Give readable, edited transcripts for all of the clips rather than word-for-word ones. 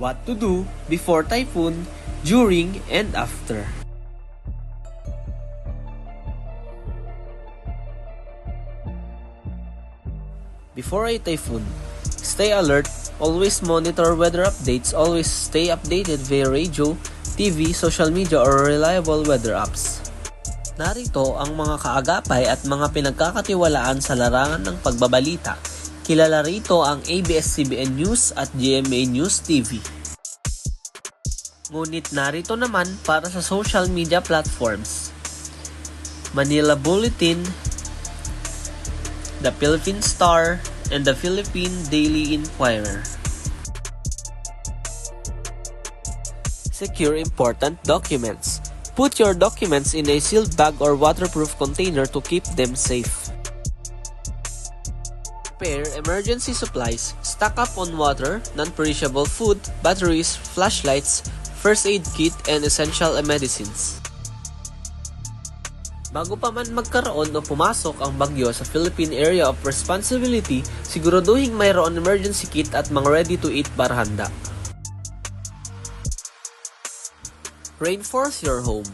What to do before typhoon, during, and after. Before a typhoon, stay alert, always monitor weather updates, always stay updated via radio, TV, social media, or reliable weather apps. Narito ang mga kaagapay at mga pinagkakatiwalaan sa larangan ng pagbabalita. Kilala rito ang ABS-CBN News at GMA News TV. Ngunit narito naman para sa social media platforms: Manila Bulletin, The Philippine Star, and the Philippine Daily Inquirer. Secure important documents. Put your documents in a sealed bag or waterproof container to keep them safe. Prepare emergency supplies. Stock up on water, non-perishable food, batteries, flashlights, first aid kit, and essential medicines. Bago pa man magkaroon o pumasok ang bagyo sa Philippine Area of Responsibility, siguraduhin mayroon emergency kit at mga ready-to-eat para handa. Reinforce your home.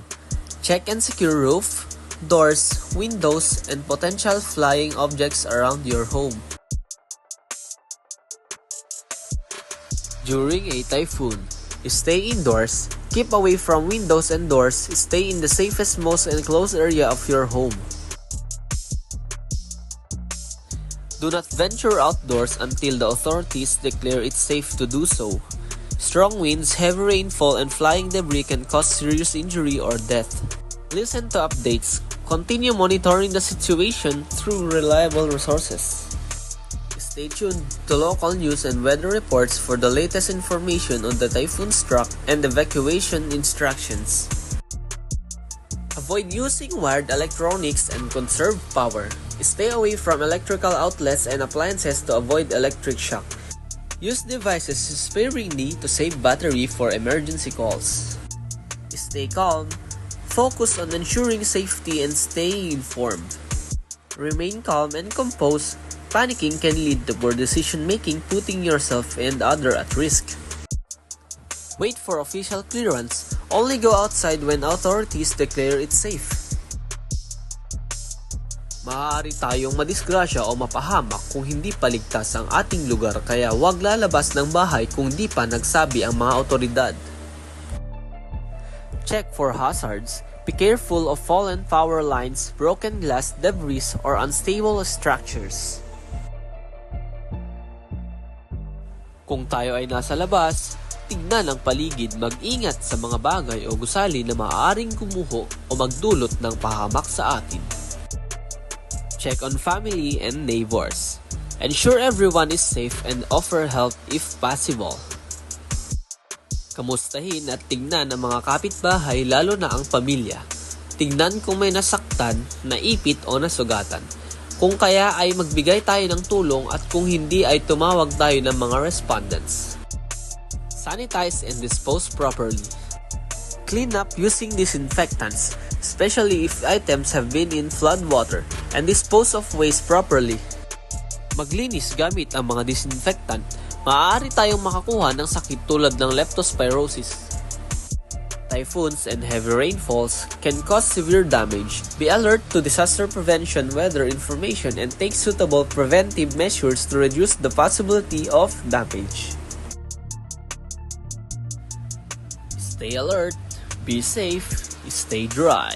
Check and secure roof, doors, windows, and potential flying objects around your home. During a typhoon, stay indoors, keep away from windows and doors, stay in the safest, most enclosed area of your home. Do not venture outdoors until the authorities declare it safe to do so. Strong winds, heavy rainfall, and flying debris can cause serious injury or death. Listen to updates. Continue monitoring the situation through reliable resources. Stay tuned to local news and weather reports for the latest information on the typhoon's track and evacuation instructions. Avoid using wired electronics and conserve power. Stay away from electrical outlets and appliances to avoid electric shock. Use devices sparingly to save battery for emergency calls. Stay calm. Focus on ensuring safety and staying informed. Remain calm and composed. Panicking can lead to poor decision-making, putting yourself and others at risk. Wait for official clearance. Only go outside when authorities declare it safe. Maaari tayong madisgrasya o mapahamak kung hindi paligtas ang ating lugar, kaya huwag lalabas ng bahay kung di pa nagsabi ang mga otoridad. Check for hazards. Be careful of fallen power lines, broken glass, debris, or unstable structures. Kung tayo ay nasa labas, tignan ang paligid, mag-ingat sa mga bagay o gusali na maaaring kumuho o magdulot ng pahamak sa atin. Check on family and neighbors. Ensure everyone is safe and offer help if possible. Kamustahin at tignan ang mga kapitbahay, lalo na ang pamilya. Tignan kung may nasaktan, naipit o nasugatan. Kung kaya ay magbigay tayo ng tulong, at kung hindi ay tumawag tayo ng mga respondents. Sanitize and dispose properly. Clean up using disinfectants, especially if items have been in flood water, and dispose of waste properly. Maglinis gamit ang mga disinfectant. Maaari tayong makakuha ng sakit tulad ng leptospirosis. Typhoons and heavy rainfalls can cause severe damage. Be alert to disaster prevention weather information and take suitable preventive measures to reduce the possibility of damage. Stay alert, be safe, stay dry.